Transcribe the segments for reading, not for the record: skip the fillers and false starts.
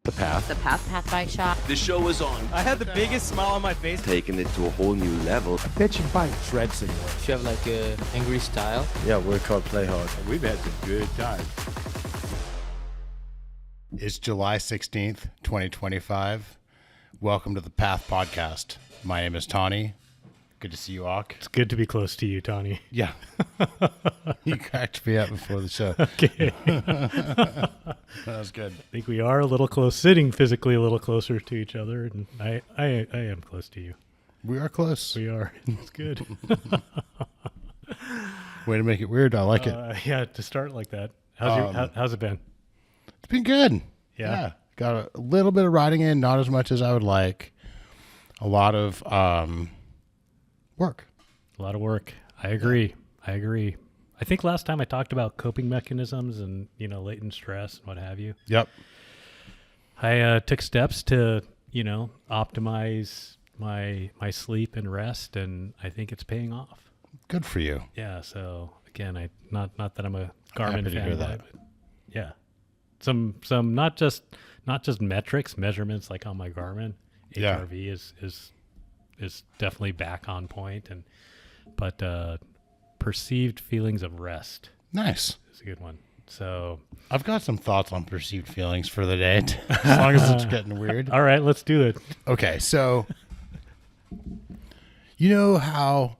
The Path. The Path. The show is on. I had the biggest smile on my face. Taking it to a whole new level. A pitch and bike shred simulator. You have like a angry style. Yeah, we're called Play Hard. We've had some good times. It's July 16th, 2025. Welcome to the Path Podcast. My name is Tani. Good to see you, Ak. It's good to be close to you, Tani. Yeah. You cracked me up before the show. Okay. That was good. I think we are a little close, sitting physically a little closer to each other, and I am close to you. We are close. We are. It's good. Way to make it weird. I like it. Yeah, to start like that. How's it been? It's been good. Yeah. Got a little bit of riding in, not as much as I would like. A lot of work. A lot of work. I agree. I think last time I talked about coping mechanisms and, latent stress and what have you. Yep. I took steps to, optimize my sleep and rest, and I think it's paying off. Good for you. Yeah. So again, not that I'm a Garmin Happy to hear fan, that. but yeah, some not just measurements like on my Garmin. Yeah. HRV is definitely back on point, but perceived feelings of rest. Nice. Is a good one. So I've got some thoughts on perceived feelings for the day, as long as it's getting weird. all right, let's do it. Okay, so you know how,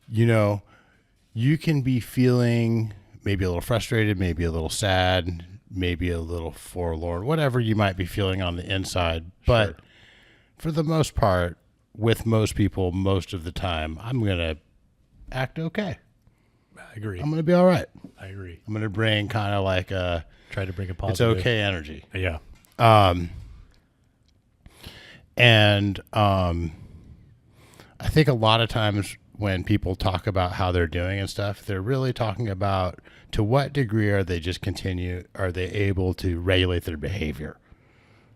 you can be feeling maybe a little frustrated, maybe a little sad, maybe a little forlorn, whatever you might be feeling on the inside. But for the most part, with most people, most of the time, I'm going to act okay. I agree. I'm going to be all right. I agree. I'm going to bring kind of like a Try to bring a it's positive. okay energy. Yeah. I think a lot of times when people talk about how they're doing and stuff, they're really talking about to what degree are they able to regulate their behavior?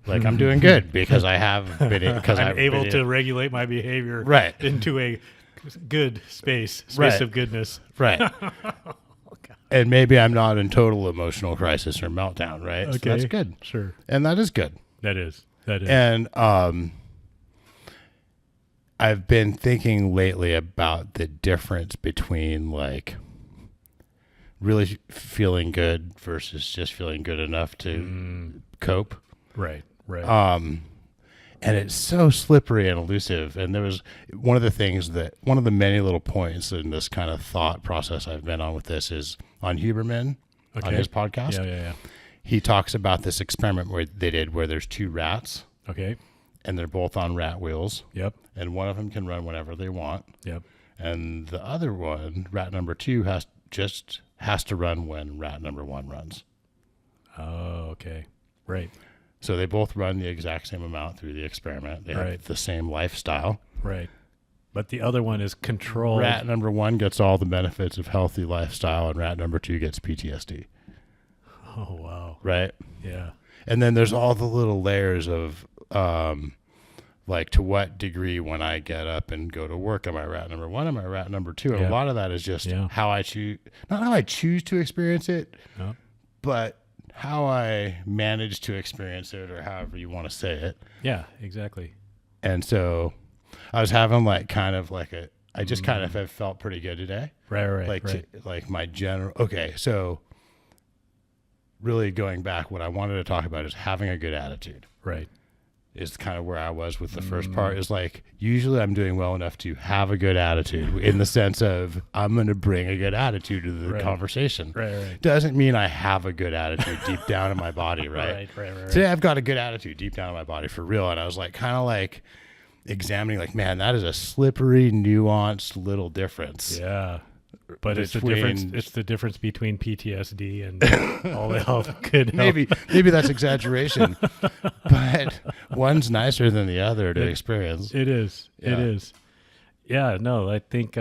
Like, I'm doing good because I have been, because I'm able to regulate my behavior into a good space of goodness. Right. And maybe I'm not in total emotional crisis or meltdown, right? Okay. So that's good. Sure. And that is good. That is. And I've been thinking lately about the difference between like really feeling good versus just feeling good enough to cope. Right. And it's so slippery and elusive. And there was one of the many little points in this kind of thought process I've been on with this is on Huberman, on his podcast. Yeah. He talks about this experiment where there's two rats. Okay. And they're both on rat wheels. Yep. And one of them can run whenever they want. Yep. And the other one, rat number 2, has to run when rat number 1 runs. Oh, okay. Right. So they both run the exact same amount through the experiment. They have the same lifestyle. Right. But the other one is controlled. Rat number 1 gets all the benefits of healthy lifestyle, and rat number 2 gets PTSD. Oh, wow. Right? Yeah. And then there's all the little layers of like to what degree when I get up and go to work am I rat number 1, am I rat number 2? And a lot of that is just how I choose, not how I choose to experience it, but how I manage to experience it, or however you want to say it. Yeah, exactly. And so I was having I just kind of have felt pretty good today. Right. Like my general, so really going back, what I wanted to talk about is having a good attitude. Right. Is kind of where I was with the first part, is like, usually I'm doing well enough to have a good attitude in the sense of I'm going to bring a good attitude to the conversation. Right. Doesn't mean I have a good attitude deep down in my body, right? Right. Today I've got a good attitude deep down in my body for real. And I was like, kind of like examining, like, man, that is a slippery, nuanced little difference. Yeah. But it's the difference between PTSD and all the good health. Maybe that's exaggeration, but one's nicer than the other to experience. It is. Yeah. It is. Yeah, no, I think,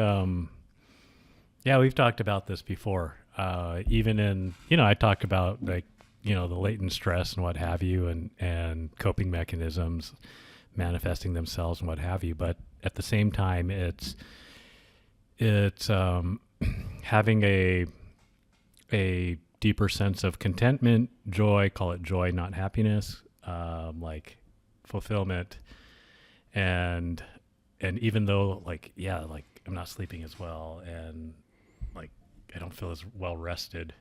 we've talked about this before. Even in, I talked about the latent stress and what have you, and coping mechanisms manifesting themselves and what have you. But at the same time, it's having a deeper sense of contentment, joy, call it joy, not happiness, like fulfillment, and even though like I'm not sleeping as well, and like I don't feel as well rested.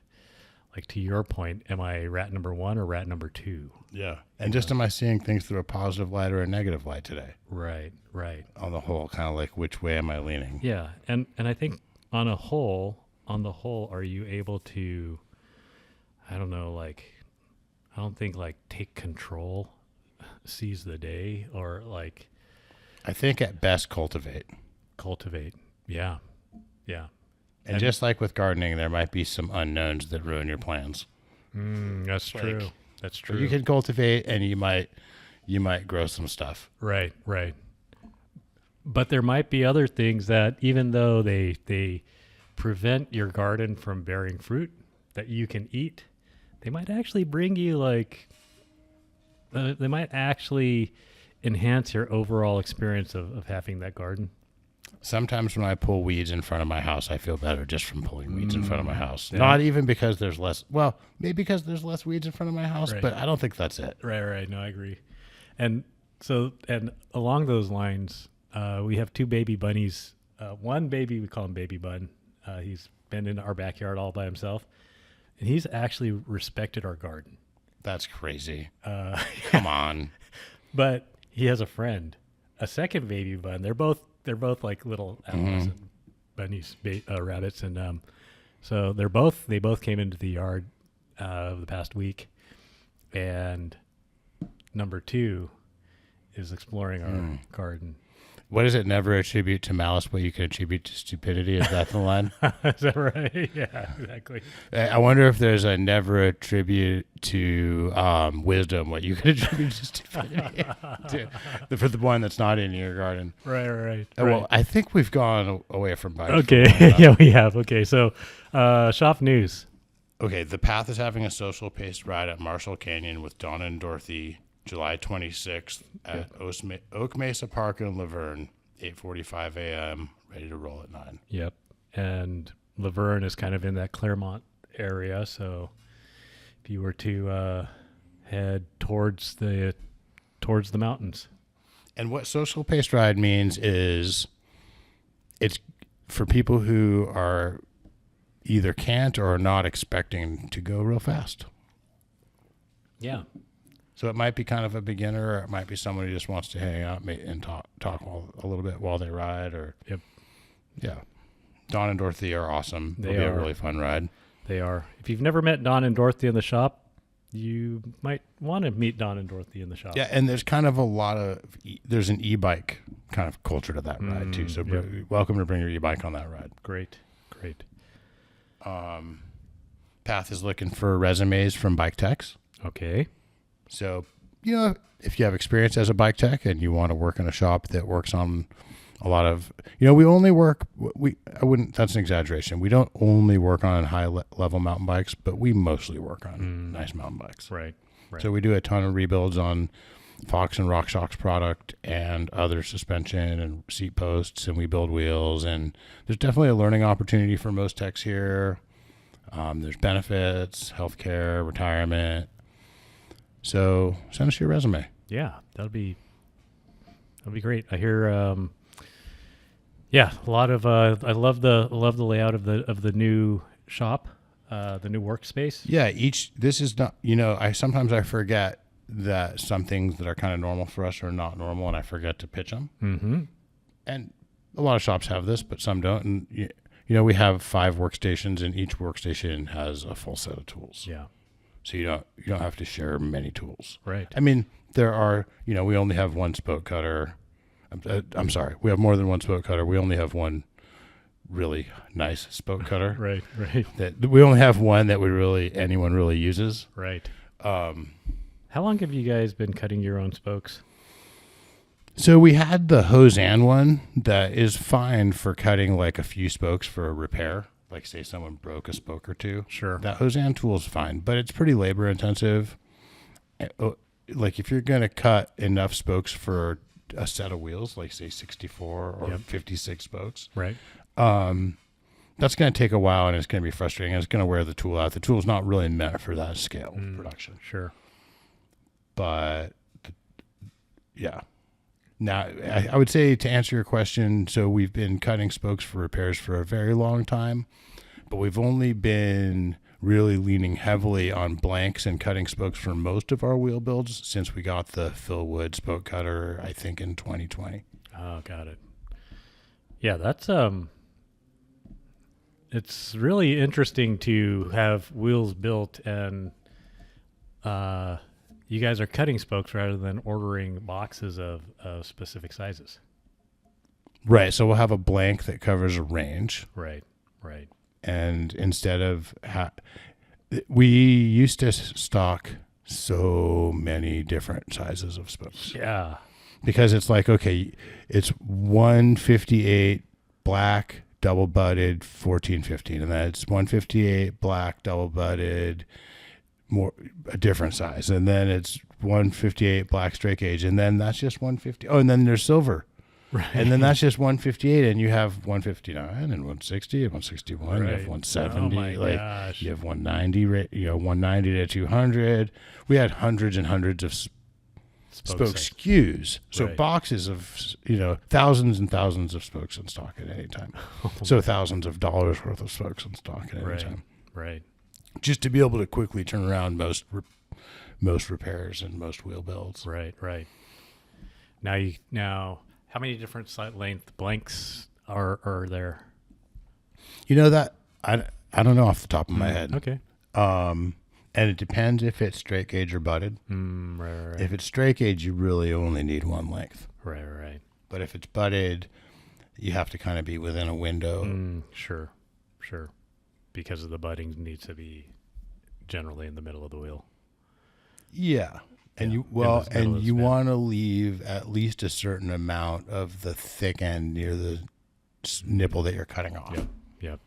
Like to your point, am I rat number 1 or rat number 2? Yeah. And just am I seeing things through a positive light or a negative light today? Right. On the whole, kind of like which way am I leaning? Yeah. And I think on the whole, are you able to, I don't know, like, I don't think like take control, seize the day, or like. I think at best cultivate. Yeah. And just like with gardening, there might be some unknowns that ruin your plans. That's true. That's true. You can cultivate, and you might grow some stuff. Right. But there might be other things that, even though they prevent your garden from bearing fruit that you can eat, they might actually bring you like. They might actually enhance your overall experience of having that garden. Sometimes when I pull weeds in front of my house, I feel better just from pulling weeds in front of my house. Yeah. Not even because there's less, well, maybe because there's less weeds in front of my house, right. But I don't think that's it. Right. No, I agree. And along those lines, we have 2 baby bunnies. One baby, we call him Baby Bun. He's been in our backyard all by himself, and he's actually respected our garden. That's crazy. Come on. But he has a friend, a second Baby Bun. They're both like little animals, and bunnies, rabbits, and so they both came into the yard the past week, and number 2 is exploring our garden. What is it? Never attribute to malice what you can attribute to stupidity. Is that the line? Is that right? Yeah, exactly. I wonder if there's a never attribute to wisdom what you can attribute to stupidity for the one that's not in your garden. Right. Well, I think we've gone away from bikes. Okay. Yeah, we have. Okay, so shop news. Okay, The Path is having a social paced ride at Marshall Canyon with Donna and Dorothy, July 26th at Oak Mesa Park in Laverne, 8:45 a.m., ready to roll at 9. Yep. And Laverne is kind of in that Claremont area, so if you were to head towards the mountains. And what social paced ride means is it's for people who are either can't or are not expecting to go real fast. Yeah. So it might be kind of a beginner, or it might be someone who just wants to hang out and talk a little bit while they ride. Or yeah. Don and Dorothy are awesome. It'll be a really fun ride. They are. If you've never met Don and Dorothy in the shop, you might want to meet Don and Dorothy in the shop. Yeah, and there's kind of there's an e-bike kind of culture to that ride too. So welcome to bring your e-bike on that ride. Great. Path is looking for resumes from bike techs. Okay. So, if you have experience as a bike tech and you want to work in a shop that works on a lot of, we only work, that's an exaggeration. We don't only work on high level mountain bikes, but we mostly work on nice mountain bikes. Right. So we do a ton of rebuilds on Fox and RockShox product and other suspension and seat posts, and we build wheels, and there's definitely a learning opportunity for most techs here. There's benefits, healthcare, retirement. So send us your resume. Yeah, that'll be great. I hear, a lot of. I love the layout of the new shop, the new workspace. Yeah, this is not. I forget that some things that are kind of normal for us are not normal, and I forget to pitch them. Mm-hmm. And a lot of shops have this, but some don't. And we have 5 workstations, and each workstation has a full set of tools. Yeah. So you don't have to share many tools. Right. I mean, there are, we only have one spoke cutter. I'm sorry. We have more than one spoke cutter. We only have one really nice spoke cutter. Right. That we only have one that anyone really uses. Right. How long have you guys been cutting your own spokes? So we had the Hosan one that is fine for cutting like a few spokes for a repair. Like say someone broke a spoke or two. Sure. That Hosan tool is fine, but it's pretty labor intensive. Like if you're going to cut enough spokes for a set of wheels, like say 64 or 56 spokes. Right. That's going to take a while, and it's going to be frustrating. And it's going to wear the tool out. The tool's not really meant for that scale of production. Sure. but yeah. Now, I would say, to answer your question, so we've been cutting spokes for repairs for a very long time, but we've only been really leaning heavily on blanks and cutting spokes for most of our wheel builds since we got the Phil Wood spoke cutter, I think, in 2020. Oh, got it. Yeah, that's it's really interesting to have wheels built and you guys are cutting spokes rather than ordering boxes of specific sizes. Right. So we'll have a blank that covers a range. Right. And instead of we used to stock so many different sizes of spokes. Yeah. Because it's like, okay, it's 158 black double butted 1415, and then it's 158 black double butted more a different size, and then it's 158 black straight gauge, and then that's just 150. Oh, and then there's silver. Right. And then that's just 158, and you have 159 and 160 and 161. Right. You have 170. Oh my gosh. You have 190. 190 to 200. We had hundreds and hundreds of spoke SKUs. So Right. boxes of thousands and thousands of spokes in stock at any time. So thousands of dollars worth of spokes in stock at any time. Right. Just to be able to quickly turn around most repairs and most wheel builds. Right. Now, how many different length blanks are there? You know that I don't know off the top of my head. Okay. And it depends if it's straight gauge or butted. Right. If it's straight gauge, you really only need one length. Right. But if it's butted, you have to kind of be within a window. Sure. Because of the butting needs to be generally in the middle of the wheel. Yeah. And you want to leave at least a certain amount of the thick end near the nipple that you're cutting off. Yep.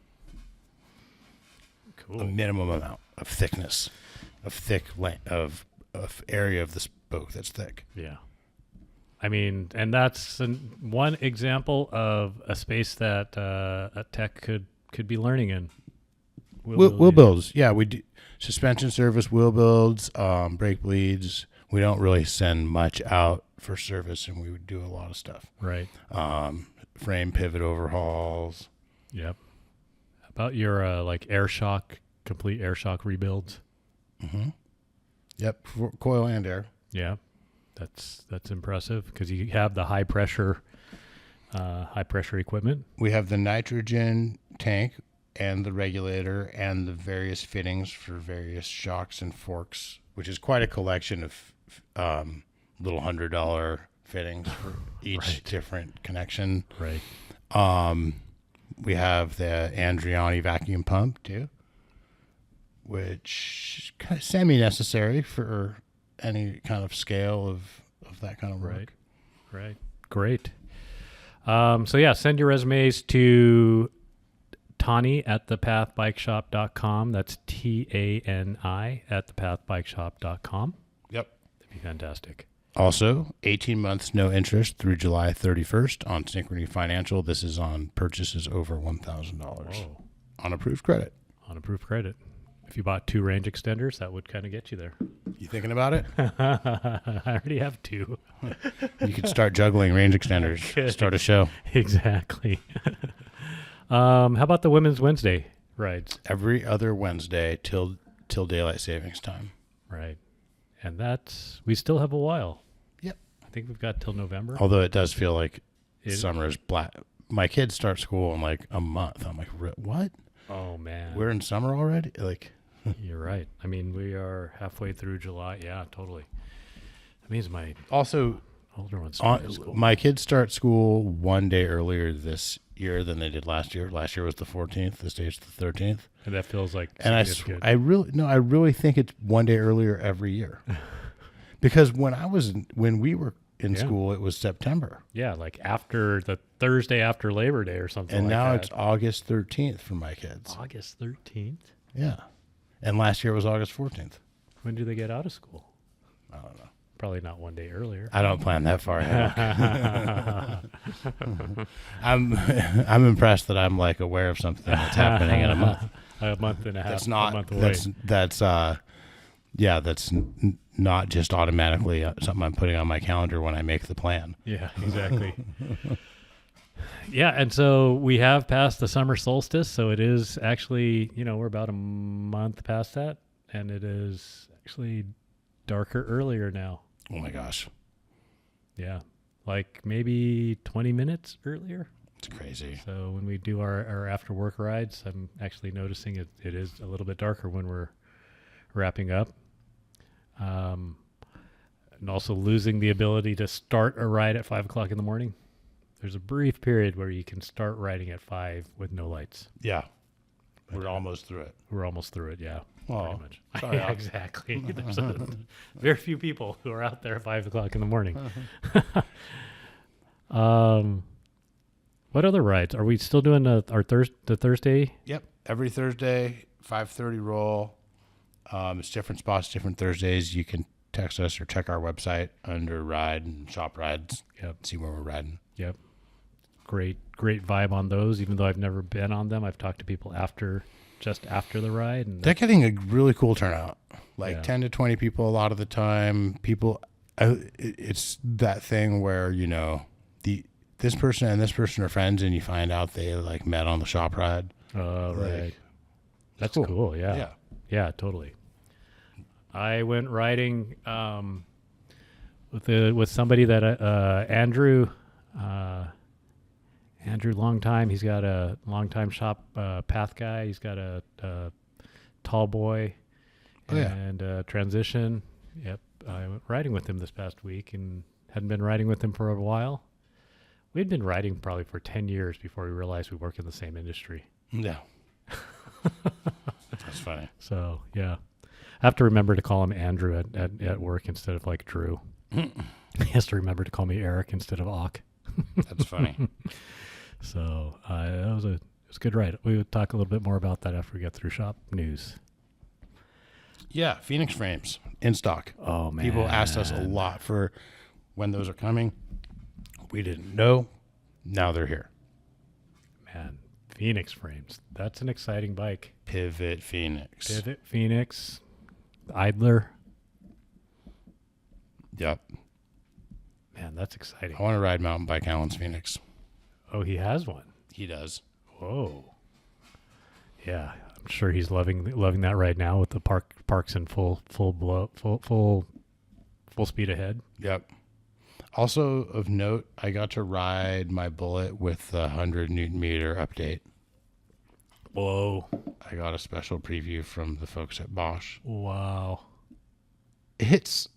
Cool. A minimum amount of thickness, of thick length, of area of the spoke that's thick. Yeah. I mean, and that's one example of a space that a tech could be learning in. Wheel builds. Yeah, we do suspension service, wheel builds, brake bleeds. We don't really send much out for service, and we would do a lot of stuff. Right. Frame pivot overhauls. Yep. How about your complete air shock rebuilds? Mm-hmm. Yep, for coil and air. Yeah, that's impressive because you have the high pressure equipment. We have the nitrogen tank and the regulator and the various fittings for various shocks and forks, which is quite a collection of little $100 fittings for each different connection. Right. We have the Andriani vacuum pump too, which is kind of semi-necessary for any kind of scale of that kind of work. Right. Great. Send your resumes to Tani at thepathbikeshop.com. That's TANI at thepathbikeshop.com. Yep. That'd be fantastic. Also, 18 months no interest through July 31st on Synchrony Financial. This is on purchases over $1,000 on approved credit. On approved credit. If you bought 2 range extenders, that would kind of get you there. You thinking about it? I already have 2. You could start juggling range extenders. Start a show. Exactly. How about the Women's Wednesday rides? Every other Wednesday till daylight savings time. Right. And we still have a while. Yep. I think we've got till November. Although it does feel like summer is black. My kids start school in like a month. I'm like, what? Oh, man. We're in summer already? Like, you're right. I mean, we are halfway through July. Yeah, totally. That means my older ones start school. My kids start school one day earlier this year than they did last year. Last year was the 14th. This day is the 13th. And that feels like And I really think it's one day earlier every year. Because when we were in school, it was September. Yeah, like after the Thursday after Labor Day or something. And like now that. it's August 13th for my kids. August 13th. Yeah. And last year was August 14th. When do they get out of school? I don't know. Probably not one day earlier. I don't plan that far ahead. I'm impressed that I'm like aware of something that's happening in a month. A month and a half. That's not. A month away. That's not just automatically something I'm putting on my calendar when I make the plan. Yeah, exactly. Yeah, and so we have passed the summer solstice, so it is actually, we're about a month past that, and it is actually darker earlier now. Oh my gosh. Yeah, like maybe 20 minutes earlier. It's crazy. So when we do our after work rides, I'm actually noticing it is a little bit darker when we're wrapping up. And also losing the ability to start a ride at 5 o'clock in the morning. There's a brief period where you can start riding at 5 with no lights. Yeah. We're almost through it. We're almost through it, yeah. Oh, pretty much. sorry, Yeah, exactly. There's very few people who are out there at 5 o'clock in the morning. What other rides? Are we still doing the Thursday? Yep. Every Thursday, 5:30 roll. It's different spots, different Thursdays. You can text us or check our website under ride and shop rides. Yep. See where we're riding. Yep. Great vibe on those. Even though I've never been on them, I've talked to people just after the ride, and They're getting a really cool turnout. Like Yeah. 10 to 20 people a lot of the time. People, it's that thing where, this person and this person are friends and you find out they like met on the shop ride. Oh, right. Like, That's cool. Yeah. Yeah. Yeah, totally. I went riding with somebody that Andrew, long time. He's got a long time shop path guy. He's got a tall boy and transition. Yep. I went riding with him this past week and hadn't been riding with him for a while. We'd been riding probably for 10 years before we realized we work in the same industry. Yeah. That's funny. So, yeah. I have to remember to call him Andrew at work instead of like Drew. He has to remember to call me Eric instead of Ock. That's funny. So, it was a good ride. We would talk a little bit more about that after we get through shop news. Yeah. Phoenix frames in stock. Oh, man. People asked us a lot for when those are coming. We didn't know. Now they're here. Man, Phoenix frames. That's an exciting bike. Pivot Phoenix. Idler. Yep. Man, that's exciting. I want to ride mountain bike Alan's Phoenix. Oh, he has one. He does. Whoa. Yeah, I'm sure he's loving that right now with the parks in full speed ahead. Yep. Also of note, I got to ride my Bullet with the 100 Newton meter update. Whoa. I got a special preview from the folks at Bosch. Wow. It's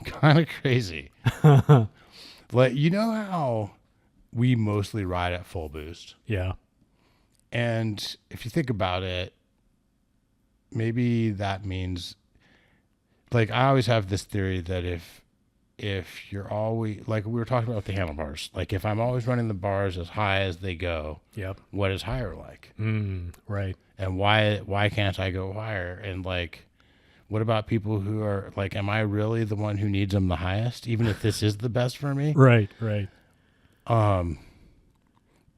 kind of crazy. Like, you know how we mostly ride at full boost? Yeah. And if you think about it, maybe that means, like, I always have this theory that if you're always, like we were talking about with the handlebars, like if I'm always running the bars as high as they go, Yep. what is higher like? Right. And why can't I go higher? And like, what about people who are like, am I really the one who needs them the highest, even if this is the best for me? Right. And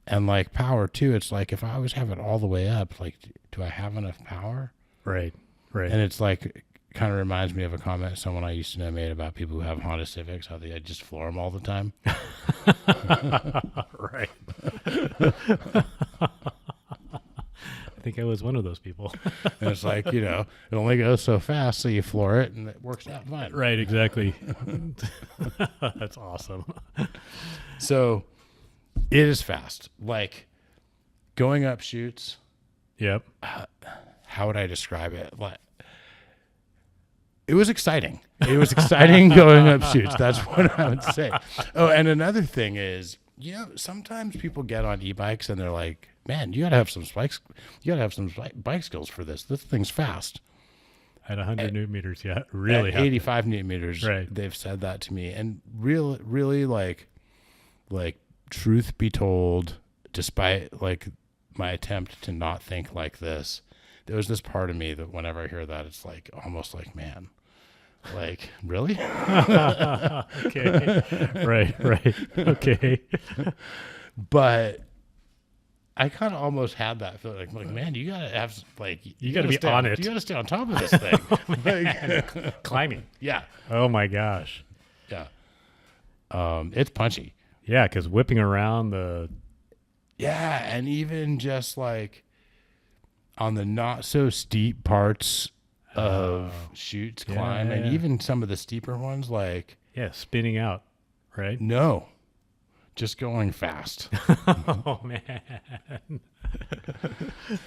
like power too, it's like if I always have it all the way up, like, do I have enough power? Right. And it's like, kind of reminds me of a comment someone I used to know made about people who have Honda Civics, how they just floor them all the time. Right. I think I was one of those people. And it's like, it only goes so fast, so you floor it and it works out fine. Right, exactly. That's awesome. So it is fast. Like going up chutes. Yep. How would I describe it? Like, it was exciting. It was exciting going up chutes. That's what I would say. Oh, and another thing is, sometimes people get on e-bikes and they're like, man, you got to have some spikes. You got to have some bike skills for this. This thing's fast. At 100 Newton meters, yeah. Really? At 85 Newton meters, right. They've said that to me. And really like truth be told, despite like my attempt to not think like this, there was this part of me that whenever I hear that, it's like almost like, man, like, really? Okay. Right. Okay. But I kind of almost had that feeling like, man, you gotta have you gotta be on it. You gotta stay on top of this thing. Climbing. Yeah, Oh my gosh. yeah. It's punchy. Yeah, because whipping around the Yeah, and even just like on the not so steep parts of chutes climb, and even some of the steeper ones, like spinning out, right? no, just going fast. Oh man.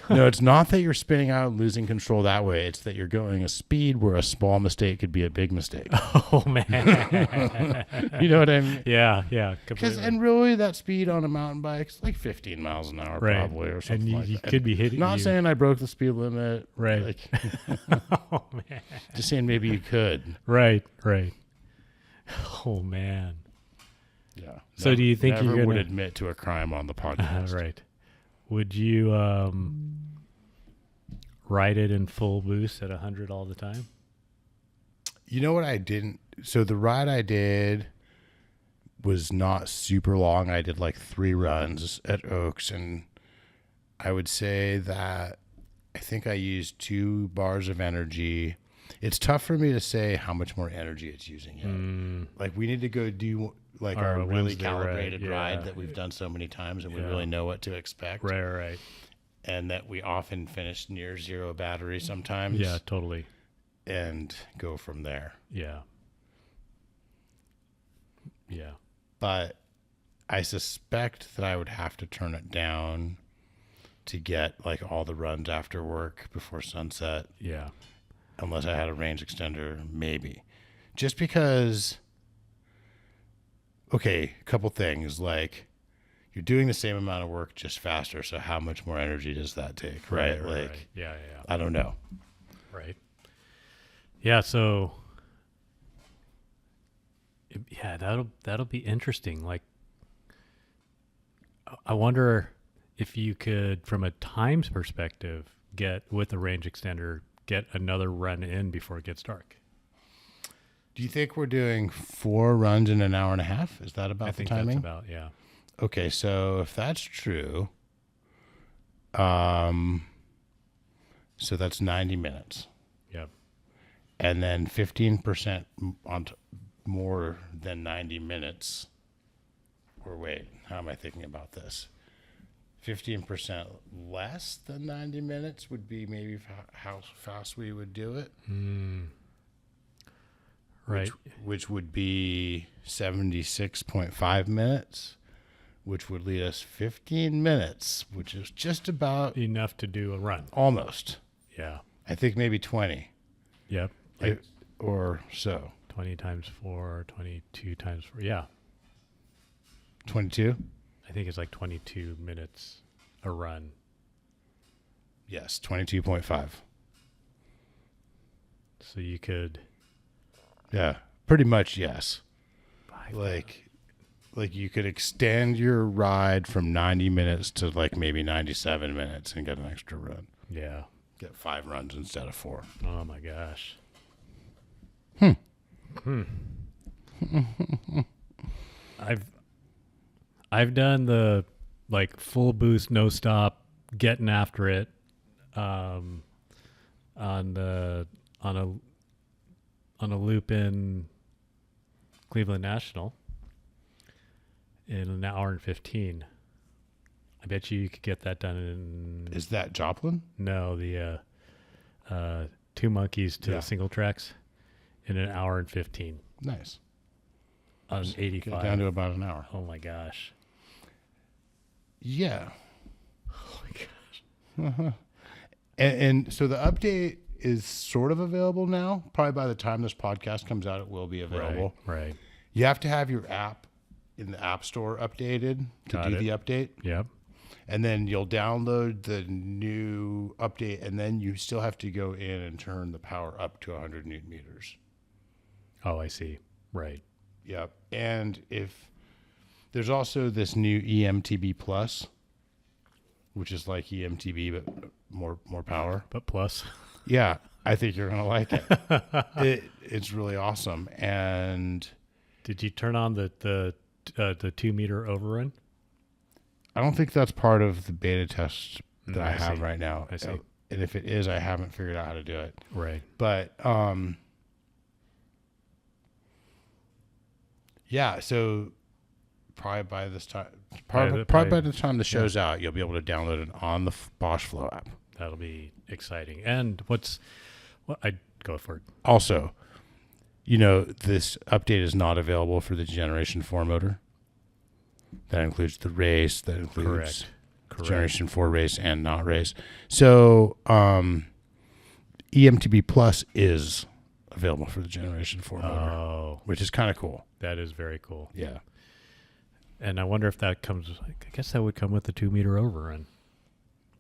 No, it's not that you're spinning out and losing control that way. It's that you're going a speed where a small mistake could be a big mistake. Oh man. You know what I mean? Yeah, Because completely. and really, that speed on a mountain bike is like 15 miles an hour, Right. probably, or something And like you that. could be hitting. Not you. saying I broke the speed limit, Right. Like, Oh man. just saying maybe you could. Right. Oh man. Yeah. So do you think never you're would gonna- admit to a crime on the podcast? Right. Would you ride it in full boost at 100 all the time? You know what I didn't? So the ride I did was not super long. I did like 3 runs at Oaks, and I would say that I think I used 2 bars of energy. It's tough for me to say how much more energy it's using yet. Like we need to go do like our really Wednesday ride, calibrated yeah. ride that we've done so many times, and we really know what to expect. Right. And that we often finish near 0 battery sometimes. Yeah, totally. And go from there. Yeah. But I suspect that I would have to turn it down to get like all the runs after work before sunset, Yeah. unless I had a range extender, maybe. Just because, okay, a couple things, like you're doing the same amount of work just faster, so how much more energy does that take, right? Like, Yeah. I don't know. Right. Yeah, so that'll be interesting. Like I wonder if you could, from a times perspective, get with a range extender, get another run in before it gets dark. Do you think we're doing 4 runs in an hour and a half? Is that about I the think timing? that's about, yeah. Okay, so if that's true, so that's 90 minutes. Yep. And then 15% more than 90 minutes. Or wait, how am I thinking about this? 15% less than 90 minutes would be maybe how fast we would do it. Right. Which would be 76.5 minutes, which would lead us 15 minutes, which is just about Enough to do a run. almost. Yeah. I think maybe 20 Yep. Like or so. 20 times 4, 22 times 4. Yeah. 22? I think it's like 22 minutes a run. Yes, 22.5. So you could Yeah, pretty much yes. Like you could extend your ride from 90 minutes to like maybe 97 minutes and get an extra run. Yeah. Get 5 runs instead of 4. Oh my gosh. I've done the like full boost, no stop, getting after it, on a loop in Cleveland National in an hour and 15. I bet you could get that done in Is that Joplin? the Two Monkeys to Yeah. single tracks in an hour and 15 Nice. on Get 85. down to about an hour. Oh my gosh. Yeah. Oh my gosh. And so the update is sort of available now. Probably by the time this podcast comes out, it will be available. Right. You have to have your app in the App Store updated to Got do it. the update. Yep. And then you'll download the new update, and then you still have to go in and turn the power up to 100 newton meters. Oh, I see. Right. Yep. And if there's also this new EMTB Plus, which is like EMTB but more power. But plus. Yeah, I think you're gonna like it. It's really awesome. And Did you turn on the 2 meter overrun? I don't think that's part of the beta test that I have see. right now. I see. And if it is, I haven't figured out how to do it. Right. But yeah. So probably by this time, probably by the time the show's out, you'll be able to download it on the Bosch Flow app. That'll be exciting. And I'd go for it. Also, you know, this update is not available for the Generation 4 motor. That includes the race. That includes Correct. Generation 4 race and not race. So EMTB Plus is available for the Generation 4 motor, which is kind of cool. That is very cool. Yeah. And I wonder if that comes, I guess that would come with the 2 meter overrun.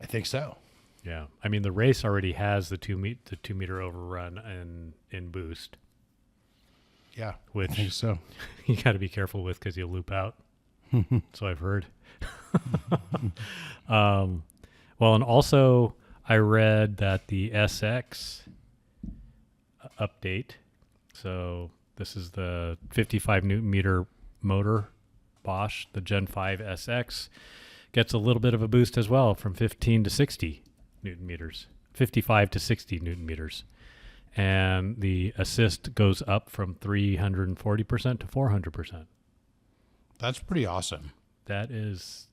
I think so. Yeah. I mean, the race already has the 2 meter overrun in boost. Yeah. Which I think so. you got to be careful with because you'll loop out. So I've heard. Well, and also I read that the SX update. So this is the 55 Newton meter motor, Bosch, the Gen 5 SX gets a little bit of a boost as well from 15 to 60 Newton meters, 55 to 60 Newton meters. And the assist goes up from 340% to 400%. That's pretty awesome. That is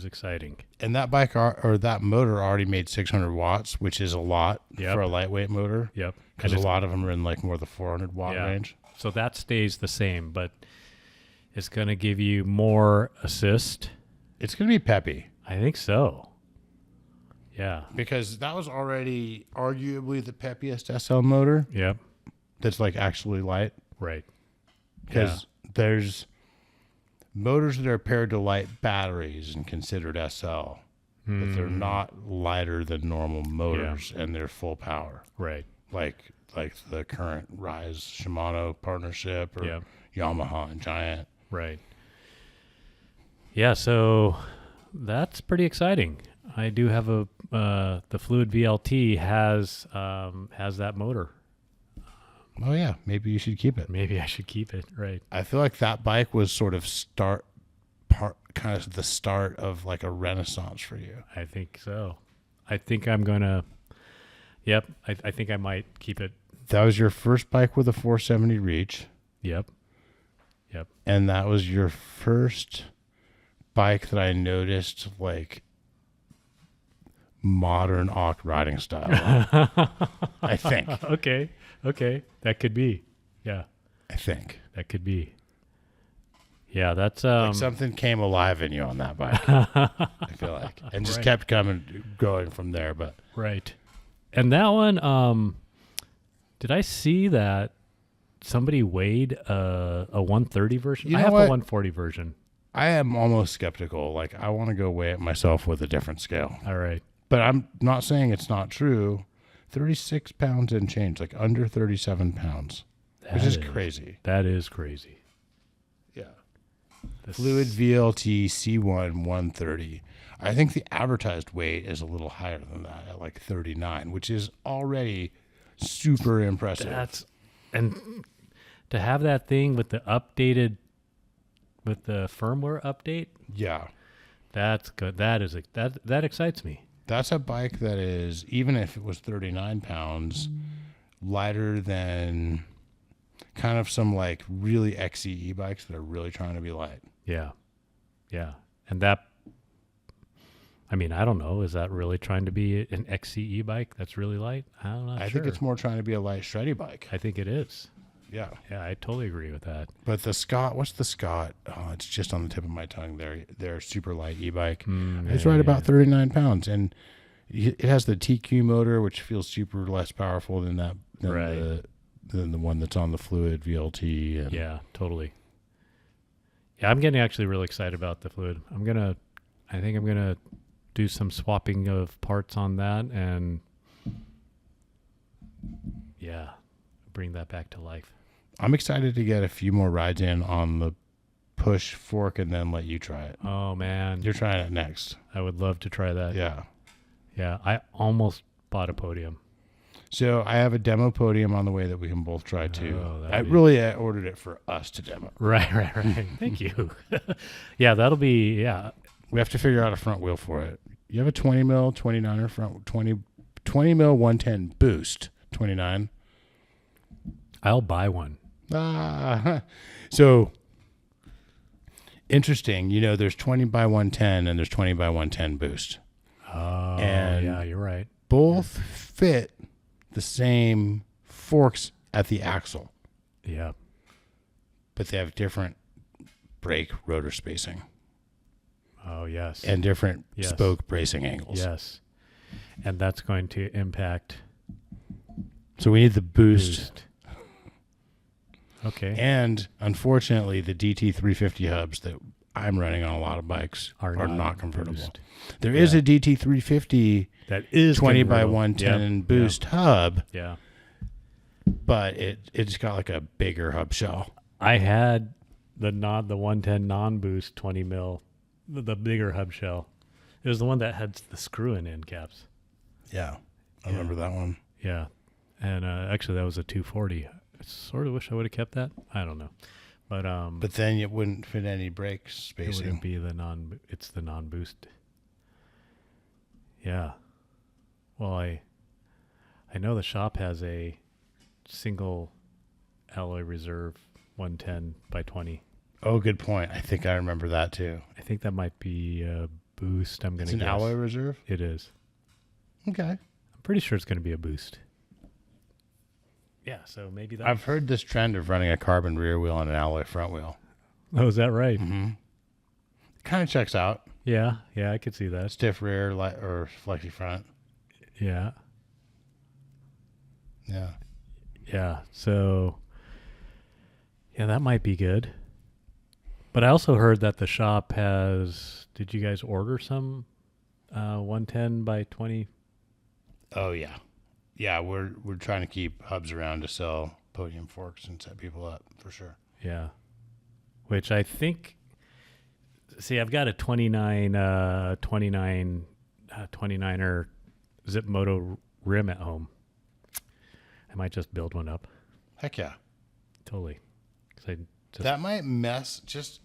exciting. And that bike or that motor already made 600 watts, which is a lot for a lightweight motor. Yep. Because a lot of them are in like more the 400 watt range. So that stays the same, but it's going to give you more assist. It's going to be peppy. I think so. Yeah. Because that was already arguably the peppiest SL motor. Yep. That's like actually light. Right. Because there's motors that are paired to light batteries and considered SL, but they're not lighter than normal motors and they're full power. Right. Like the current Rise Shimano partnership or Yamaha and Giant. Right. Yeah, so that's pretty exciting. I do have the Fluid VLT has that motor. Oh yeah, maybe you should keep it. Maybe I should keep it. Right. I feel like that bike was sort of kind of the start of like a renaissance for you. I think so. I think I'm gonna. Yep. I think I might keep it. That was your first bike with a 470 reach. Yep. And that was your first bike that I noticed like modern Ock riding style. I think. Okay. That could be. Yeah. I think. That could be. Yeah, that's like something came alive in you on that bike. I feel like, and just kept going from there. But right. And that one, did I see that somebody weighed a 130 version? I have a 140 version. I am almost skeptical. Like, I want to go weigh it myself with a different scale. All right. But I'm not saying it's not true. 36 pounds and change, like under 37 pounds, which is crazy. That is crazy. Yeah. Fluid VLT C1 130. I think the advertised weight is a little higher than that at like 39, which is already super impressive. And to have that thing with the firmware update. Yeah. That's good. That excites me. That's a bike that is, even if it was 39 pounds, lighter than kind of some like really XCE bikes that are really trying to be light. Yeah. And that, I mean, I don't know. Is that really trying to be an XCE bike that's really light? I think it's more trying to be a light, shreddy bike. I think it is. Yeah. Yeah, I totally agree with that. But the Scott, what's the Scott? Oh, it's just on the tip of my tongue. Their super light e-bike. It's right about 39 pounds. And it has the TQ motor, which feels super less powerful than the one that's on the Fluid VLT. And yeah, totally. Yeah, I'm getting actually really excited about the Fluid. I think I'm going to do some swapping of parts on that and bring that back to life. I'm excited to get a few more rides in on the push fork and then let you try it. Oh, man. You're trying it next. I would love to try that. Yeah. Yeah, I almost bought a podium. So I have a demo podium on the way that we can both try too. I ordered it for us to demo. Right. Thank you. Yeah, that'll be, We have to figure out a front wheel for it. You have a 20 mil 29er front 20 mil 110 boost 29. I'll buy one. So interesting. You know, there's 20 by 110 and there's 20 by 110 boost. Oh, And yeah, you're right. both fit the same forks at the axle, Yeah. but they have different brake rotor spacing Oh, yes. and different Yes. spoke bracing angles. Yes. And that's going to impact So we need the boost. Okay. And unfortunately, the DT350 hubs that I'm running on a lot of bikes are not convertible. boost. There is a DT350 That is 20 by convertible. 110 Yep. boost hub, Yeah. but it's got like a bigger hub shell. I had the 110 non-boost 20 mil, the bigger hub shell. It was the one that had the screw-in end caps. Yeah, I remember that one. Yeah. And actually that was a 240. I sort of wish I would have kept that. I don't know. But then it wouldn't fit any brake it spacing. wouldn't be it's the non-boost. Yeah. Well, I know the shop has a single alloy reserve 110 by 20. Oh, good point. I think I remember that too. I think that might be a boost. I'm going It's to an guess. alloy reserve? It is. Okay. I'm pretty sure it's going to be a boost. Yeah, so maybe that. I've heard this trend of running a carbon rear wheel and an alloy front wheel. Oh, is that right? Mm-hmm. Kind of checks out. Yeah, I could see that. Stiff rear or flexi front. Yeah. Yeah. Yeah. So, yeah, that might be good. But I also heard that the shop has. Did you guys order some 110 by 20? Oh yeah, yeah. We're trying to keep hubs around to sell podium forks and set people up for sure. Yeah. Which I think. See, I've got a 29er Zip Moto rim at home. I might just build one up. Heck yeah. Totally. 'Cause I just, That might mess. it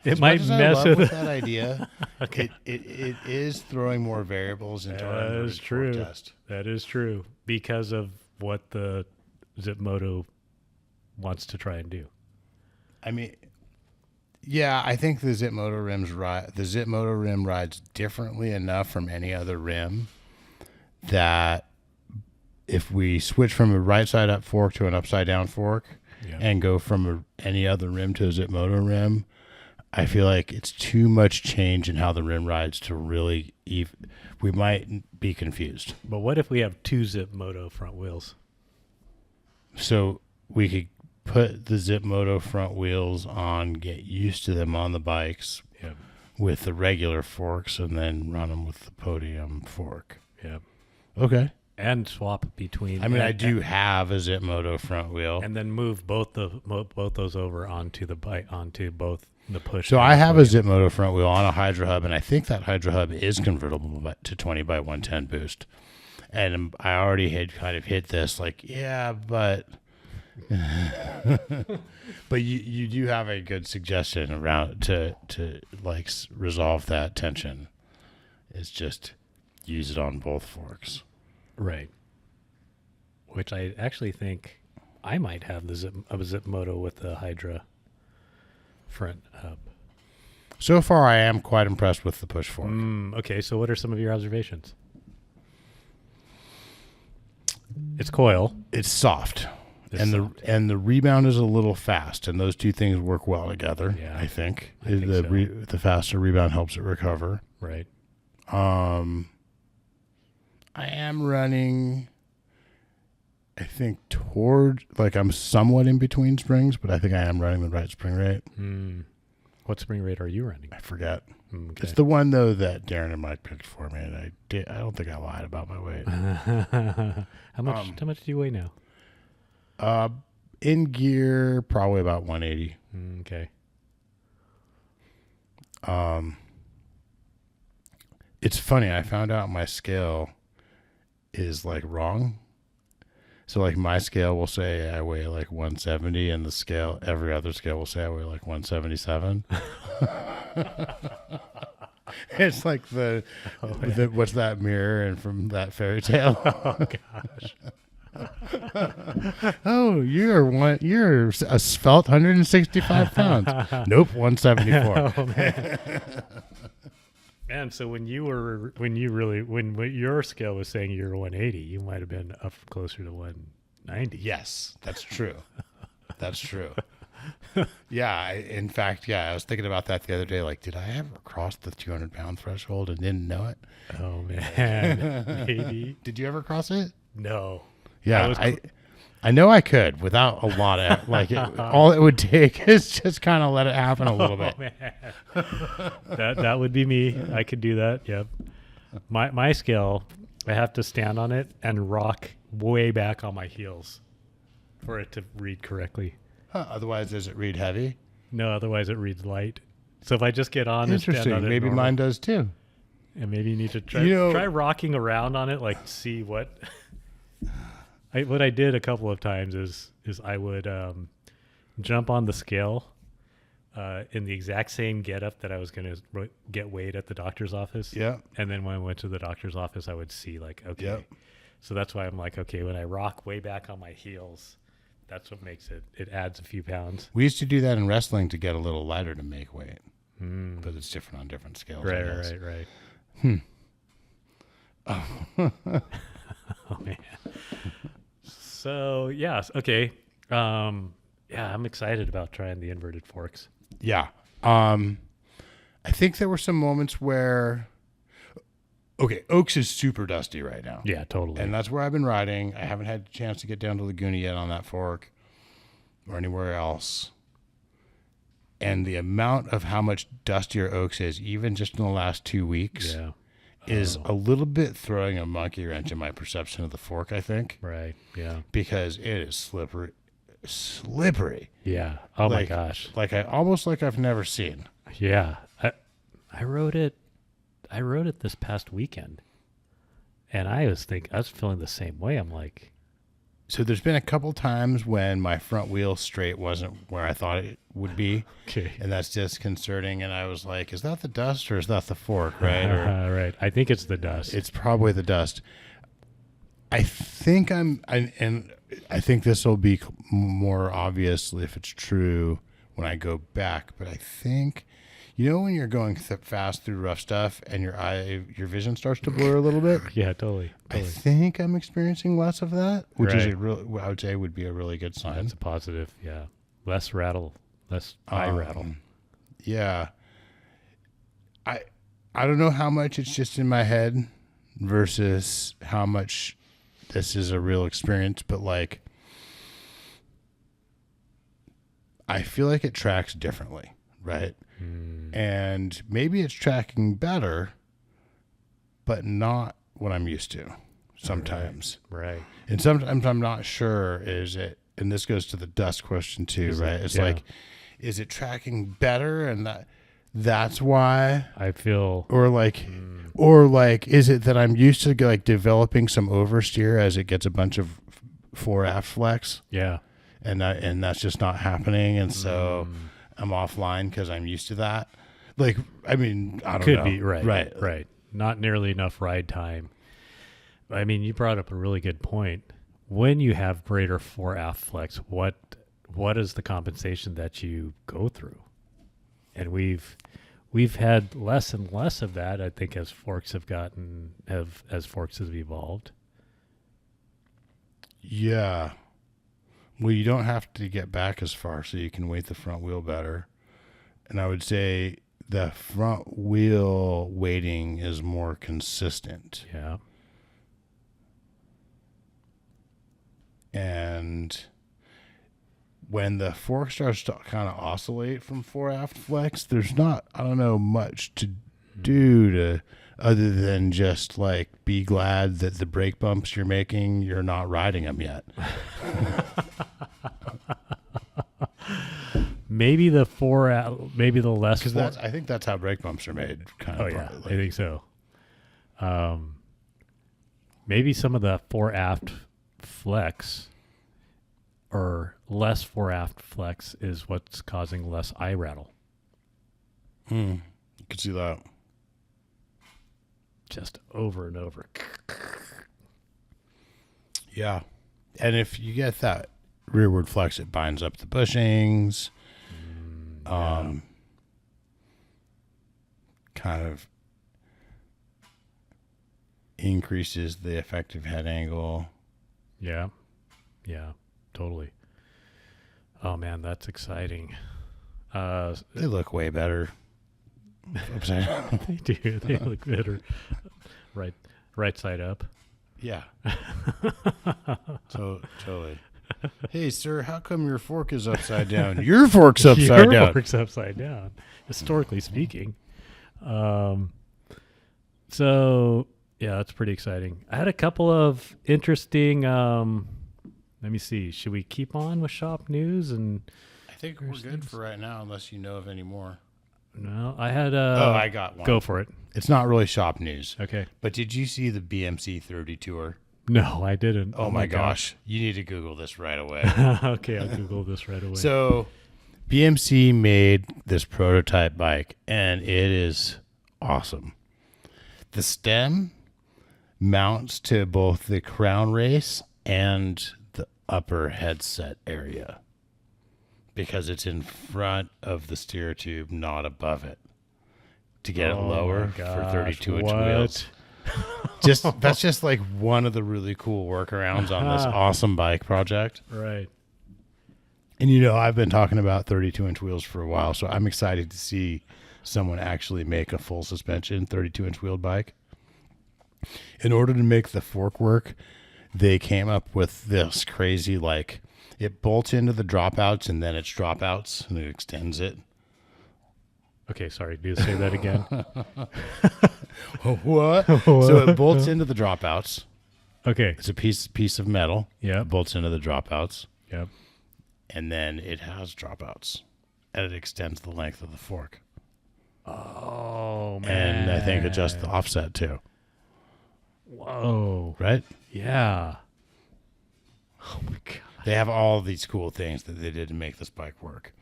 As might much as I mess love with that idea. Okay. It is throwing more variables into our That inverted is true. fork test. That is true because of what the Zip Moto wants to try and do. I mean, yeah, I think the Zip Moto rim rides differently enough from any other rim that if we switch from a right side up fork to an upside down fork and go from any other rim to a Zip Moto rim, I feel like it's too much change in how the rim rides to really we might be confused. But what if we have two Zip Moto front wheels? So we could put the Zip Moto front wheels on, get used to them on the bikes with the regular forks, and then run them with the podium fork. Yeah. Okay. And swap between. I mean, I do have a Zip Moto front wheel. And then move both those over onto the bike, onto both the push. So and I the have a podium. Zip Moto front wheel on a Hydra hub, and I think that Hydra hub is convertible to 20 by 110 boost. And I already had kind of hit this, like, yeah, but but you do have a good suggestion around to like resolve that tension. It's just use it on both forks. Right. Which I actually think I might have a Zip Moto with the Hydra front hub. So far, I am quite impressed with the push fork. Okay, so what are some of your observations? It's coil. It's soft. And the rebound is a little fast, and those two things work well together. Yeah, I think, I think so. The faster rebound helps it recover. Right. I am running, I think, toward, like, I'm somewhat in between springs, but I think I am running the right spring rate. What spring rate are you running? I forget. Okay. It's the one though that Darren and Mike picked for me, and I don't think I lied about my weight. How much do you weigh now? In gear, probably about 180. Okay. It's funny. I found out my scale is like wrong. So like my scale will say I weigh like 170, and every other scale will say I weigh like 177. It's like the what's that mirror and from that fairy tale? Oh gosh. Oh, you're a svelte 165 pounds. Nope, 174. Oh, man. And so when your scale was saying you're 180, you might have been up closer to 190. Yes, that's true. That's true. Yeah, in fact, I was thinking about that the other day. Like, did I ever cross the 200-pound threshold and didn't know it? Oh man, maybe. Did you ever cross it? No. Yeah, I know I could without a lot of like. All it would take is just kind of let it happen a little bit. Man. that would be me. I could do that. Yep. My scale, I have to stand on it and rock way back on my heels for it to read correctly. Huh, otherwise, does it read heavy? No, otherwise it reads light. So if I just get on and stand Interesting. on it, Maybe normal, mine does too. and maybe you need to try rocking around on it, like see what. What I did a couple of times is I would jump on the scale in the exact same getup that I was going to get weighed at the doctor's office. Yeah. And then when I went to the doctor's office, I would see like, okay. Yep. So that's why I'm like, okay, when I rock way back on my heels, that's what makes it adds a few pounds. We used to do that in wrestling to get a little lighter to make weight. But it's different on different scales. Right. Oh, man. So, yes. Okay. I'm excited about trying the inverted forks. Yeah. I think there were some moments where, Oaks is super dusty right now. Yeah, totally. And that's where I've been riding. I haven't had a chance to get down to Laguna yet on that fork or anywhere else. And the amount of how much dustier Oaks is, even just in the last 2 weeks, is a little bit throwing a monkey wrench in my perception of the fork, I think. Right, yeah. Because it is slippery. Yeah. Oh, my gosh. Like I've never seen. Yeah. I rode it this past weekend. And I was feeling the same way. I'm like, so there's been a couple times when my front wheel straight wasn't where I thought it would be. Okay. And that's disconcerting. And I was like, is that the dust or is that the fork, right? Right. I think it's the dust. It's probably the dust. I think and I think this will be more obvious if it's true when I go back. But I think, when you're going fast through rough stuff and your vision starts to blur a little bit? Yeah, totally. I think I'm experiencing less of that, which is I would say would be a really good sign. That's a positive, yeah. Less rattle, less eye rattle. Yeah. I don't know how much it's just in my head versus how much this is a real experience, but like I feel like it tracks differently, right? And maybe it's tracking better, but not what I'm used to sometimes. Right. And sometimes I'm not sure, is it, and this goes to the dust question too, right? It's like, is it tracking better? And that's why I feel, or like, is it that I'm used to like developing some oversteer as it gets a bunch of fore aft flex? Yeah. And that's just not happening. And so I'm offline because I'm used to that. Like, I mean, I don't know. Could be, right. Not nearly enough ride time. I mean, you brought up a really good point. When you have greater fore aft flex, what is the compensation that you go through? And we've had less and less of that, I think, as forks have evolved. Yeah. Well, you don't have to get back as far, so you can weight the front wheel better. And I would say the front wheel weighting is more consistent. Yeah. And when the fork starts to kind of oscillate from fore aft flex, there's not, I don't know, much to do to other than just like be glad that the brake bumps you're making, you're not riding them yet. Maybe the maybe the less. Because I think that's how brake bumps are made. Kind of. Oh yeah, I think so. Maybe some of the fore aft flex or less fore aft flex is what's causing less eye rattle. You could see that. just over and over. Yeah. And if you get that rearward flex, it binds up the bushings. Kind of increases the effective head angle. Yeah. Yeah, totally. Oh man, that's exciting. They look way better. Upside down. They do. They look better. Right side up. Yeah. Totally. Hey, sir, how come your fork is upside down? Your fork's upside down. Your fork's upside down, historically speaking. So, yeah, that's pretty exciting. I had a couple of interesting, let me see. Should we keep on with shop news? And I think we're good for right now, unless you know of any more. No, I had I got one. Go for it. It's not really shop news. Okay. But did you see the BMC 30 tour? No, I didn't. Oh my gosh. You need to Google this right away. Okay, I'll Google this right away. So BMC made this prototype bike, and it is awesome. The stem mounts to both the crown race and the upper headset area because it's in front of the steer tube, not above it, to get it lower for 32-inch wheels. That's just like one of the really cool workarounds on this awesome bike project. Right. And you know, I've been talking about 32-inch wheels for a while, so I'm excited to see someone actually make a full suspension 32-inch wheeled bike. In order to make the fork work, they came up with this crazy, like, it bolts into the dropouts and then it's dropouts and it extends it. Okay, sorry. Do say that again. What? So it bolts into the dropouts. Okay. It's a piece of metal. Yeah. It bolts into the dropouts. Yep. And then it has dropouts. And it extends the length of the fork. Oh, man. And I think adjusts the offset too. Whoa. Right? Yeah. Oh, my God. They have all these cool things that they did to make this bike work.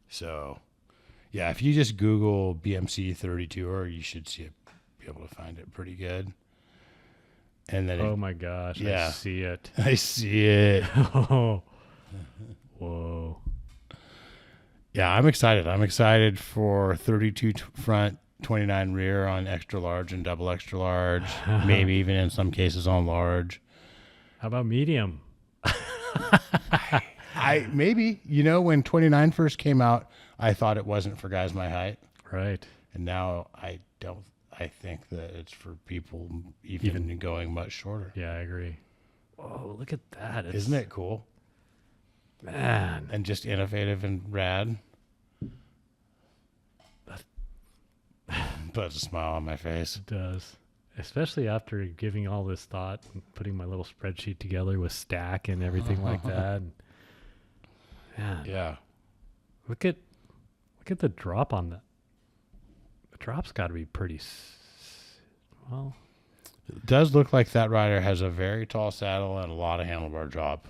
So, yeah, if you just Google BMC 32, or you should be able to find it pretty good. And then, oh my gosh, yeah, I see it. I see it. Oh, whoa. Yeah, I'm excited. I'm excited for 32 front, 29 rear on extra large and double extra large, maybe even in some cases on large. How about medium? I maybe, you know, when 29 first came out, I thought it wasn't for guys my height. Right. And now I think that it's for people even going much shorter. Yeah, I agree. Oh, look at that. Isn't it cool? Man. And just innovative and rad. Puts a smile on my face. It does. Especially after giving all this thought and putting my little spreadsheet together with stack and everything like that. Man. Yeah. Look at the drop on that. The drop's got to be pretty well. It does look like that rider has a very tall saddle and a lot of handlebar drop.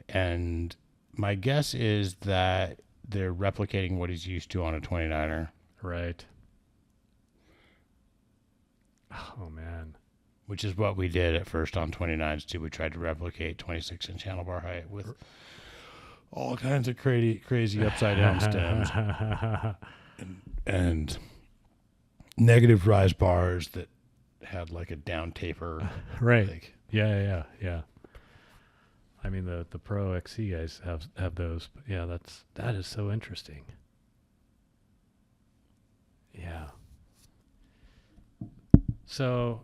And my guess is that they're replicating what he's used to on a 29er. Right. Oh, man. Which is what we did at first on 29s, too. We tried to replicate 26-inch handlebar height with all kinds of crazy upside-down stems. and negative rise bars that had like a down taper. Right. Like, Yeah. I mean, the Pro XC guys have those. But yeah, that is so interesting. Yeah. So,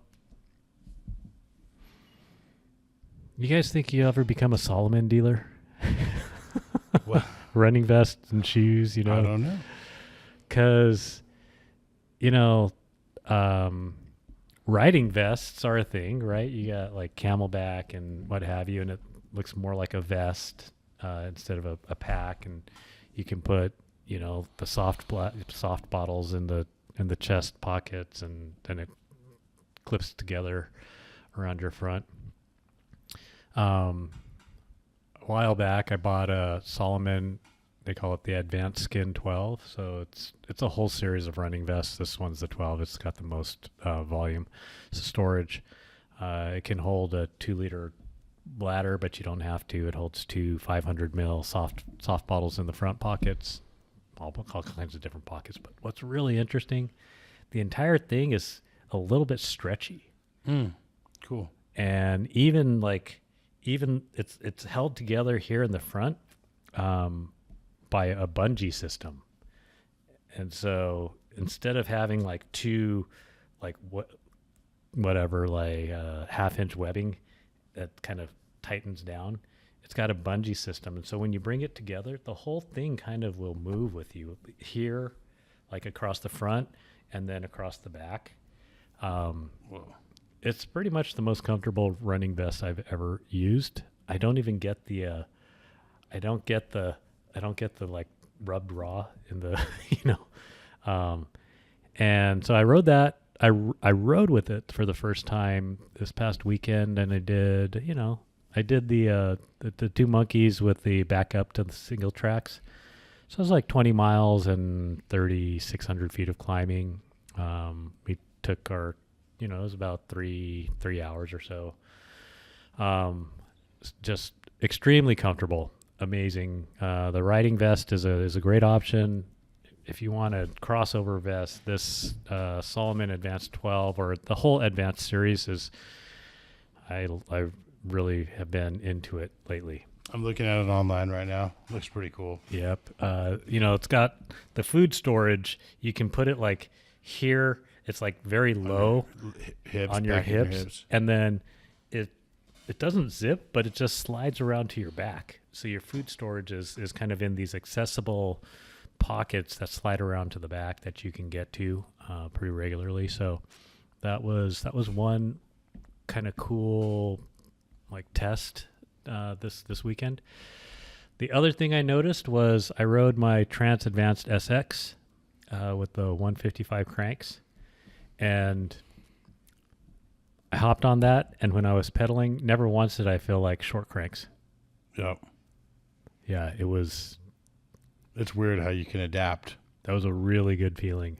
you guys think you ever become a Salomon dealer? What? Running vests and shoes, you know? I don't know. Because, you know, riding vests are a thing, right? You got like Camelback and what have you, and it looks more like a vest instead of a pack. And you can put, you know, the soft bottles in the chest pockets, and then it clips together around your front. A while back, I bought a Salomon They call it the Advanced Skin 12. So it's a whole series of running vests. This one's the 12. It's got the most volume storage. It can hold a 2-liter bladder, but you don't have to. It holds 2 500 ml soft bottles in the front pockets, all kinds of different pockets. But what's really interesting, the entire thing is a little bit stretchy. Cool. And even it's held together here in the front by a bungee system. And so instead of having like two half-inch webbing that kind of tightens down, it's got a bungee system. And so when you bring it together, the whole thing kind of will move with you here, like across the front and then across the back. It's pretty much the most comfortable running vest I've ever used. I don't even get the like rubbed raw in the, and so I rode that. I rode with it for the first time this past weekend, and I did the 2 monkeys with the backup to the single tracks. So it was like 20 miles and 3,600 feet of climbing. We took our, it was about three hours or so. Just extremely comfortable, amazing. The riding vest is a great option. If you want a crossover vest, this Salomon Advanced 12 or the whole Advanced series I really have been into it lately. I'm looking at it online right now. Looks pretty cool. Yep. It's got the food storage. You can put it like here. It's like very low on your hips. And then it doesn't zip, but it just slides around to your back. So your food storage is kind of in these accessible pockets that slide around to the back that you can get to pretty regularly. So that was one kind of cool like test this weekend. The other thing I noticed was I rode my Trans Advanced SX with the 155 cranks, and I hopped on that, and when I was pedaling, never once did I feel like short cranks. Yep. Yeah, it's weird how you can adapt. That was a really good feeling.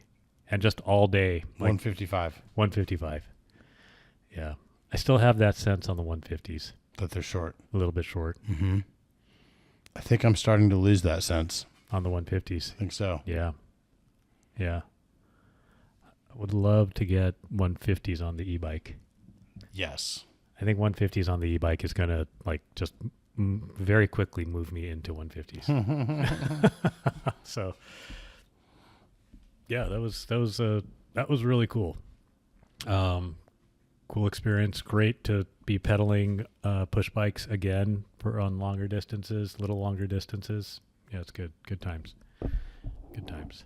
And just all day. 155. 155. Yeah. I still have that sense on the 150s. That they're short. A little bit short. Mm-hmm. I think I'm starting to lose that sense. On the 150s. I think so. Yeah. Yeah. I would love to get 150s on the e-bike. Yes. I think 150s on the e-bike is going to just very quickly move me into 150s. So yeah, that was really cool. Cool experience. Great to be pedaling push bikes again on longer distances, little longer distances. Yeah, it's good. Good times. Good times.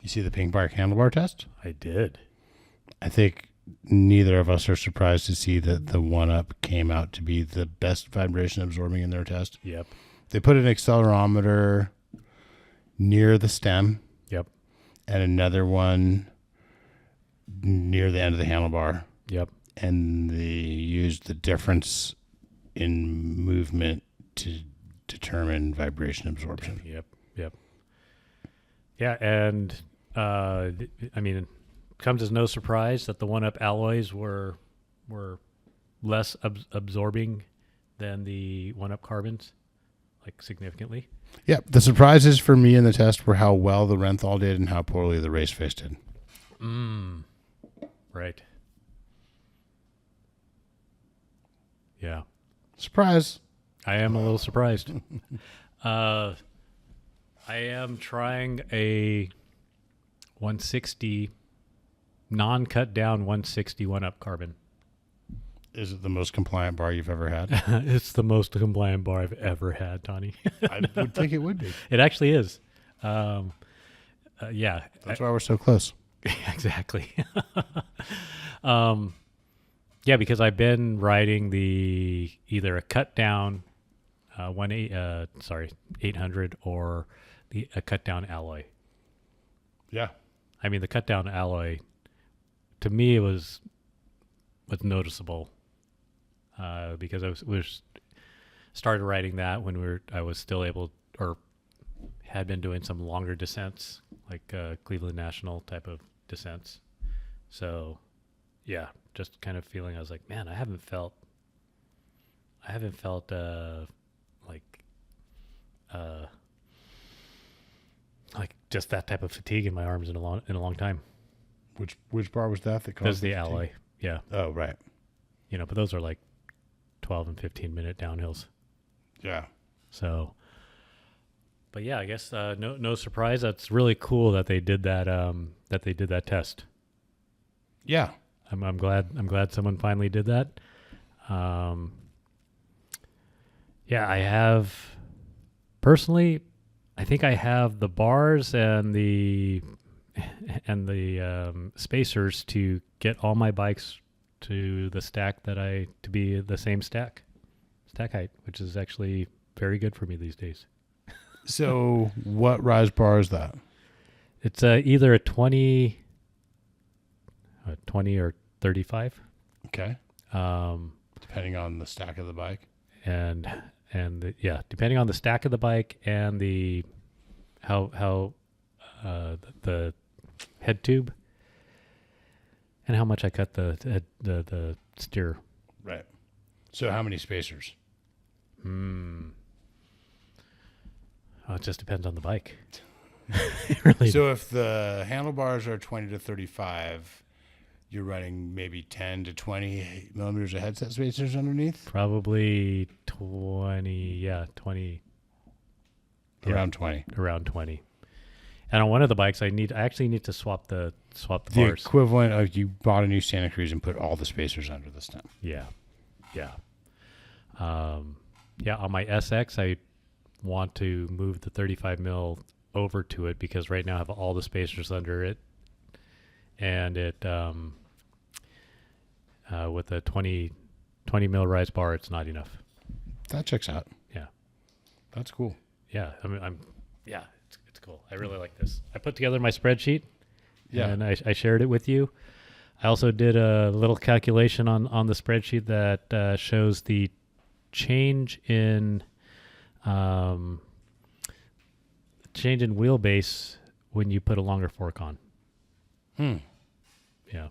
You see the pink bike handlebar test? I did. I think neither of us are surprised to see that the 1-Up came out to be the best vibration absorbing in their test. Yep. They put an accelerometer near the stem. Yep. And another one near the end of the handlebar. Yep. And they used the difference in movement to determine vibration absorption. Yep. Yeah, and I mean, it comes as no surprise that the 1-Up alloys were less absorbing than the 1-Up carbons, significantly. Yeah, the surprises for me in the test were how well the Renthal did and how poorly the Race Face did. Right. Yeah. Surprise. I am a little surprised. I am trying a 160 non-cut down 160 1-Up carbon. Is it the most compliant bar you've ever had? It's the most compliant bar I've ever had, Tani. I would think it would be. It actually is. Yeah. That's why we're so close. Exactly. Yeah, because I've been riding either a cut down 800 or a cut down alloy. Yeah. I mean, the cut down alloy, to me, it was noticeable because I was started riding that when I was still able, or had been doing some longer descents, like Cleveland National type of descents. So, yeah, just kind of feeling, I was like, man, I haven't felt like just that type of fatigue in my arms in a long time. Which bar was that? That's the alloy. Yeah. Oh, right. You know, but those are like 12 and 15 minute downhills. Yeah. So, but yeah, I guess no surprise. That's really cool that they did that. That they did that test. Yeah. I'm glad someone finally did that. Yeah, I have personally. I think I have the bars and the spacers to get all my bikes to the stack to be the same stack height, which is actually very good for me these days. So what rise bar is that? It's either a 20 or 35. Okay. Depending on the stack of the bike. And depending on the stack of the bike and the how the head tube and how much I cut the steer. Right. So how many spacers? It just depends on the bike. Really. So if the handlebars are 20 to 35, you're running maybe 10 to 20 millimeters of headset spacers underneath? Probably 20. Yeah, 20. Around 20. Around 20. And on one of the bikes, I actually need to swap the The bars. equivalent of you bought a new Santa Cruz and put all the spacers under the stem. Yeah. On my SX, I want to move the 35 mil over to it because right now I have all the spacers under it, and it with a 20 mil rise bar, it's not enough. That checks out. Yeah, that's cool. Yeah, it's cool. I really like this. I put together my spreadsheet, and I shared it with you. I also did a little calculation on the spreadsheet that shows the change in wheelbase when you put a longer fork on. Yeah,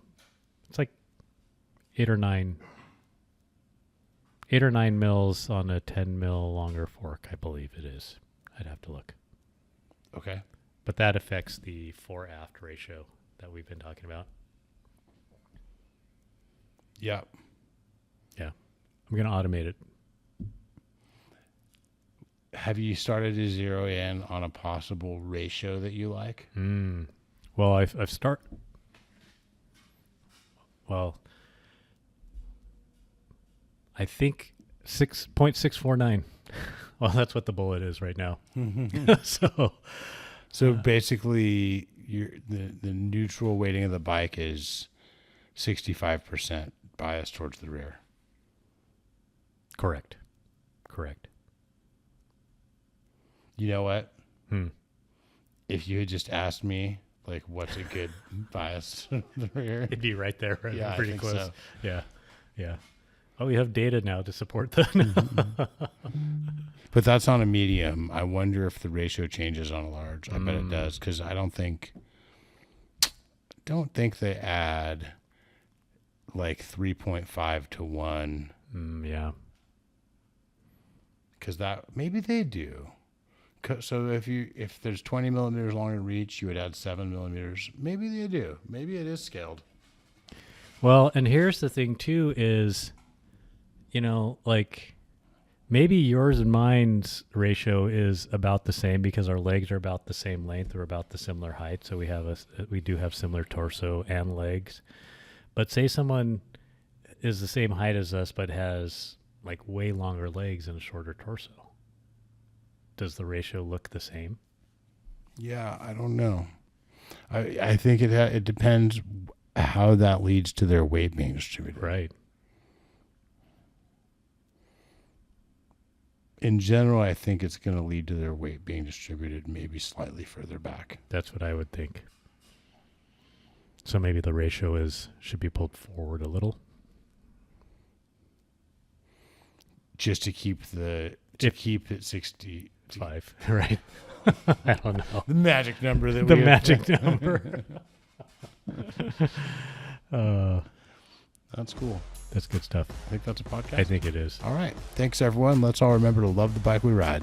it's like 8 or 9 mils on a 10 mil longer fork, I believe it is. I'd have to look. Okay. But that affects the fore aft ratio that we've been talking about. Yeah. Yeah. I'm going to automate it. Have you started to zero in on a possible ratio that you like? Well, I think 6.649. Well, that's what the bullet is right now. So basically, the neutral weighting of the bike is 65% biased towards the rear. Correct. You know what? If you had just asked me, like, what's a good bias to the rear? It'd be right there. Right? Yeah, Pretty I think close. so. Yeah. Oh, we have data now to support that. But that's on a medium. I wonder if the ratio changes on a large. I bet it does, because I don't think they add like 3.5 to 1. Yeah. Because maybe they do. So if there's 20 millimeters longer reach, you would add 7 millimeters. Maybe they do. Maybe it is scaled. Well, and here's the thing too is, like maybe yours and mine's ratio is about the same because our legs are about the same length or about the similar height. So we do have similar torso and legs. But say someone is the same height as us but has like way longer legs and a shorter torso. Does the ratio look the same? Yeah, I don't know. I think it depends how that leads to their weight being distributed. Right. In general, I think it's going to lead to their weight being distributed maybe slightly further back. That's what I would think. So maybe the ratio should be pulled forward a little. just to keep keep it 65, right? I don't know. The magic number that The we magic number. That's cool. That's good stuff. I think that's a podcast. I think it is. All right. Thanks, everyone. Let's all remember to love the bike we ride.